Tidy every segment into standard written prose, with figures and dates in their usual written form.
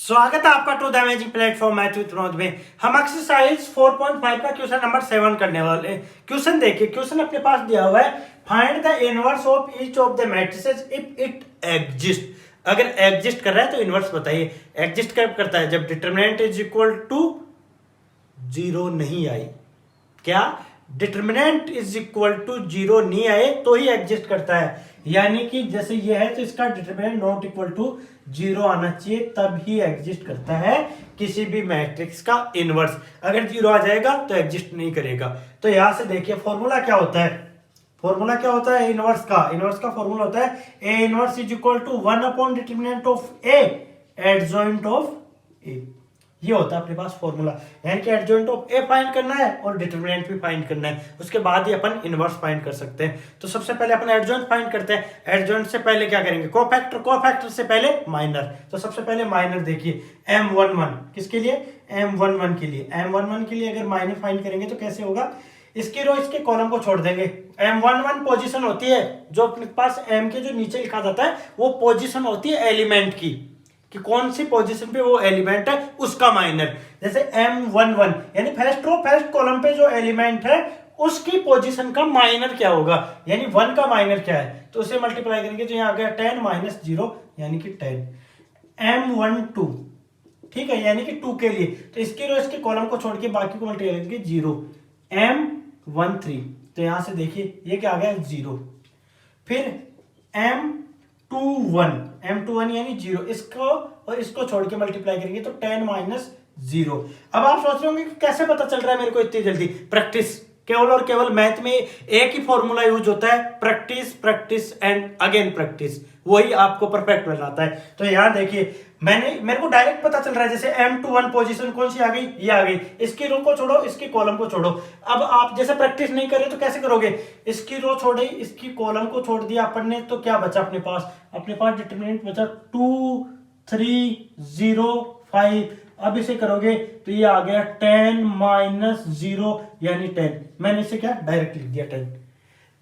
स्वागत है आपका to the amazing platform math with Vinod में। हम एक्सरसाइज 4.5 का क्वेश्चन नंबर 7 करने वाले हैं। क्वेश्चन देखिए, क्वेश्चन अपने पास दिया हुआ है, find the inverse of each of the matrices if it exist. अगर एग्जिस्ट कर रहा है तो इनवर्स बताइए। एग्जिस्ट कब करता है? जब डिटरमिनेंट इज इक्वल टू 0 नहीं आई। क्या डिटरमिनेंट इज इक्वल टू 0 नहीं आए तो ही एग्जिस्ट करता है। यानी कि जैसे ये है तो इसका डिटरमिनेंट नॉट इक्वल टू 0 आना चाहिए, तब ही एग्जिस्ट करता है किसी भी मैट्रिक्स का इनवर्स। अगर 0 आ जाएगा तो एग्जिस्ट नहीं करेगा। तो यहां से देखिए फॉर्मूला क्या होता है। फॉर्मूला क्या होता है इनवर्स का? इनवर्स का फॉर्मूला होता है A inverse is equal to 1 upon determinant of A adjoint of A. ये होता है अपने पास फॉर्मूला। यानी कि एडजॉइंट ऑफ ए फाइंड करना है और डिटरमिनेंट भी फाइंड करना है, उसके बाद ही अपन इनवर्स फाइंड कर सकते हैं। तो सबसे पहले अपन एडजॉइंट फाइंड करते हैं। एडजॉइंट से पहले क्या करेंगे? कोफैक्टर। कोफैक्टर से पहले माइनर। तो सबसे पहले माइनर देखिए, M11 किसके लिए? M11 के लिए। M11 के लिए अगर माइनर फाइंड करेंगे तो कैसे होगा? इसकी रो इसके कॉलम को छोड़ देंगे। M11 पोजीशन होती है जो अपने पास M के जो नीचे लिखा जाता है वो पोजीशन होती है एलिमेंट की, कि कौन सी पोजीशन पे वो एलिमेंट है उसका माइनर। जैसे M11 यानी फर्स्ट रो फर्स्ट कॉलम पे जो एलिमेंट है उसकी पोजीशन का माइनर क्या होगा, यानी 1 का माइनर क्या है, तो उसे मल्टीप्लाई करेंगे तो यहां आ गया 10 माइनस 0 यानी कि 10। M12 ठीक है, यानी कि 2 के लिए तो इसकी रो इसके कॉलम को छोड़ के बाकी को मल्टीप्लाई करेंगे 0। M13 तो यहां से देखिए ये क्या आ गया 0। फिर M21 यानी 0, इसको और इसको छोड़ के मल्टीप्लाई करेंगे तो 10 माइनस 0। अब आप सोच रहे होंगे कि कैसे पता चल रहा है मेरे को इतनी जल्दी? प्रैक्टिस। केवल और केवल मैथ में एक ही फॉर्मूला यूज होता है, practice practice and again practice, वही आपको परफेक्ट बनाता है। तो यहां देखिए मेरे को डायरेक्ट पता चल रहा है। जैसे M21 पोजीशन कौन सी आ गई? ये आ गई। इसकी रो को छोड़ो, इसकी कॉलम को छोड़ो। अब आप जैसे प्रैक्टिस नहीं कर रहे तो कैसे करोगे? इसकी रो छोड़ी, इसकी कॉलम को छोड़ दिया अपन ने, तो क्या बचा अपने पास? अपने पास डिटरमिनेंट बचा 2 3 0 5। अब इसे करोगे तो ये आ गया 10 माइनस 0 यानी 10। मैंने इसे क्या डायरेक्ट लिख दिया 10।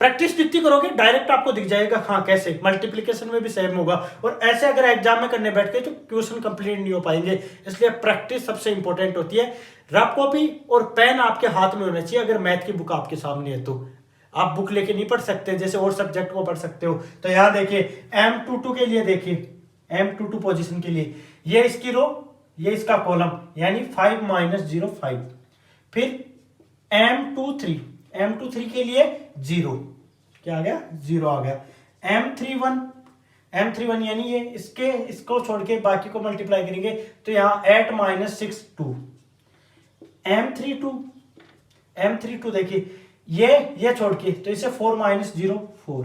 प्रैक्टिस जितनी करोगे डायरेक्ट आपको दिख जाएगा हाँ कैसे। मल्टीप्लिकेशन में भी सेम होगा। और ऐसे अगर एग्जाम में करने बैठ गए तो क्वेश्चन कंप्लीट नहीं हो पाएंगे। इसलिए प्रैक्टिस सबसे इंपॉर्टेंट होती है। रफ कॉपी और पेन आपके हाथ में होना चाहिए। अगर मैथ की बुक आपके सामने है तो आप बुक लेके नहीं पढ़ सकते, जैसे और सब्जेक्ट को पढ़ सकते हो। तो यहां देखिए M22 के लिए देखिए, M22 पोजीशन के लिए ये इसकी रो ये इसका कॉलम यानी 5 माइनस 0 5। फिर M23 के लिए 0, क्या आ गया? 0 आ गया। M31 यानी ये इसको छोड़ के बाकी को मल्टीप्लाई करेंगे तो यहां 8 माइनस 6 2। M32 देखिए ये छोड़ के तो इसे 4 माइनस 0 4।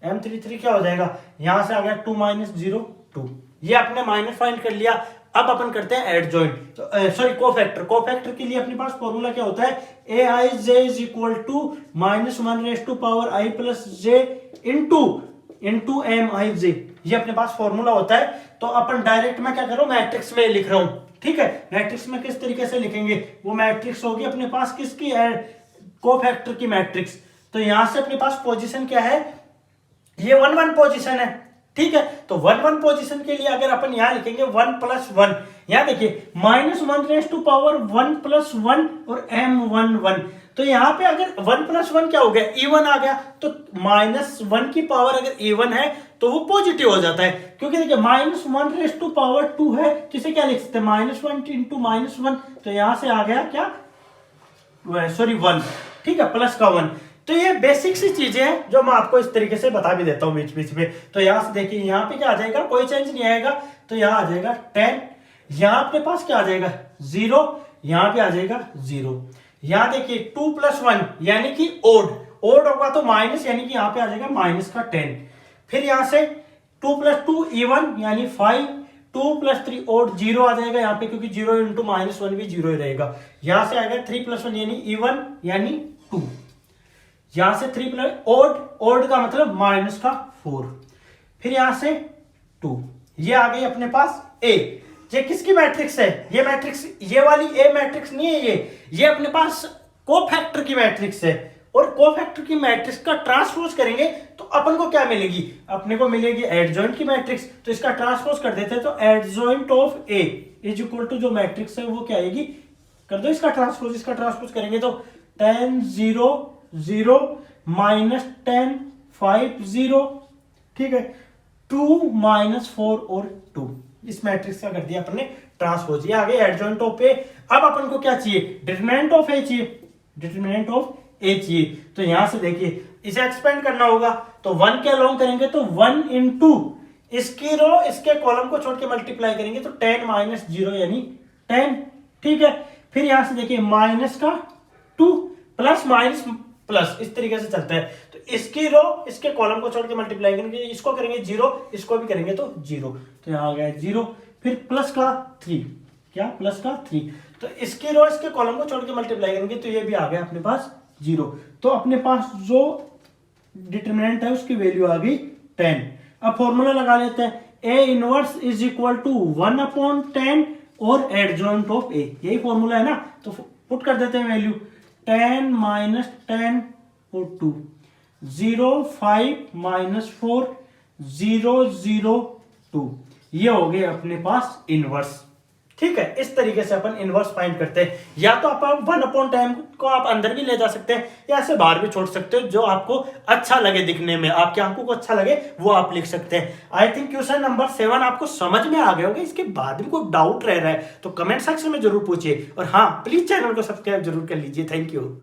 M33 क्या हो जाएगा? यहां से आ गया 2 माइनस 0 2। ये आपने माइनर फाइंड कर लिया। अब अपन करते हैं एडजॉइंट, तो सॉरी कोफैक्टर। कोफैक्टर के लिए अपने पास फॉर्मूला क्या होता है? Aij is equal to -1 raise to power i plus j into Mij। ये अपने पास फॉर्मूला होता है। तो अपन डायरेक्ट मैं क्या कर रहा हूं, मैट्रिक्स में लिख रहा हूं। ठीक है, मैट्रिक्स में किस तरीके से लिखेंगे? वो मैट्रिक्स होगी अपने पास किसकी? कोफैक्टर की मैट्रिक्स। तो यहां से अपने पास पोजीशन क्या है? ये 1 1 पोजीशन है। ठीक है, तो 1 1 पोजीशन के लिए अगर अपन यहां लिखेंगे 1 प्लस 1, यहां देखिए -1 रेज टू पावर 1 प्लस 1 और M11। तो यहां पे अगर 1 प्लस 1 क्या हो गया? इवन आ गया। तो -1 की पावर अगर इवन है तो वो पॉजिटिव हो जाता है, क्योंकि देखिए -1 रेज टू पावर 2 है, जिसे क्या लिख सकते हैं? -1 इंटू -1। तो यहां से आ गया क्या? सॉरी 1। ठीक है, प्लस का 1। तो ये बेसिक सी चीजें हैं जो मैं आपको इस तरीके से बता भी देता हूं बीच बीच में। तो यहां से देखिए यहाँ पे क्या आ जाएगा? कोई चेंज नहीं आएगा। तो यहां आ जाएगा 10। यहां अपने पास क्या आ जाएगा? 0। यहां पे आ जाएगा 0। यहां देखिए 2 प्लस 1 यानी कि ओड होगा तो माइनस, यानी कि यहां पे आ जाएगा माइनस का 10। फिर यहां से 2 प्लस 2 इवन यानी 5। 2 प्लस 3 ओड 0 आ जाएगा यहाँ पे, क्योंकि 0 इंटू -1 भी 0 ही रहेगा। यहां से आएगा 3 प्लस 1 यानी इवन यानी 2। यहां से 3 प्लस ओड का मतलब माइनस का 4। फिर यहां से 2। ये आ गई अपने पास ए। ये किसकी मैट्रिक्स है? ये मैट्रिक्स, ये वाली ए मैट्रिक्स नहीं है, ये अपने पास कोफैक्टर की मैट्रिक्स है। और कोफैक्टर की मैट्रिक्स का ट्रांसपोज करेंगे तो अपन को क्या मिलेगी, अपने को मिलेगी एडजॉइंट की मैट्रिक्स। तो इसका ट्रांसपोज कर देते हैं, तो adjoint of A is equal to जो मैट्रिक्स है वो क्या आएगी, कर दो इसका ट्रांसपोज। इसका ट्रांसपोज करेंगे तो 10 0 0 माइनस 10 5 0, ठीक है, 2 4 और 2, इस मैट्रिक्स का कर दिया अपन ने ट्रांसपोज। ये आगे एडजॉइंट ऑफ ए। अब अपन को क्या चाहिए, डिटरमिनेंट ऑफ ए चाहिए, डिटरमिनेंट ऑफ ए चाहिए। तो यहां से देखिए इसे एक्सपेंड करना होगा, तो 1 के अलोंग करेंगे तो 1 इंटू इसकी रो इसके कॉलम को छोड़ के मल्टीप्लाई करेंगे तो 10 माइनस 0 यानी 10, ठीक है। फिर यहां से देखिए माइनस का 2 प्लस माइनस प्लस, इस तरीके से चलता है। तो इसकी रो इसके कॉलम को छोड़ के मल्टीप्लाई करेंगे, इसको करेंगे 0, इसको भी करेंगे तो 0, तो यहां आ गया 0। फिर प्लस का 3, क्या प्लस का 3, तो इसकी रो इसके कॉलम को छोड़ के मल्टीप्लाई करेंगे तो ये भी आ गया अपने पास 0। तो अपने पास जो डिटरमिनेंट है उसकी वैल्यू आ गई 10। अब फॉर्मूला लगा लेते हैं, A inverse is equal to 1/10 और एडजॉइंट ऑफ ए, यही फॉर्मूला है ना। तो पुट कर देते हैं वैल्यू 10 माइनस 10 और 2, 0 5 माइनस 4 0 0 2, ये हो गए अपने पास इनवर्स, ठीक है। इस तरीके से अपन इनवर्स फाइंड करते हैं। या तो आप 1/10 को आप अंदर भी ले जा सकते हैं या ऐसे बाहर भी छोड़ सकते हो, जो आपको अच्छा लगे दिखने में, आपकी आंखों को अच्छा लगे वो आप लिख सकते हैं। आई थिंक क्वेश्चन नंबर 7 आपको समझ में आ गया होगा। इसके बाद भी कोई डाउट रह रहा है तो कमेंट सेक्शन में जरूर पूछिए, और हाँ प्लीज चैनल को सब्सक्राइब जरूर कर लीजिए। Thank you.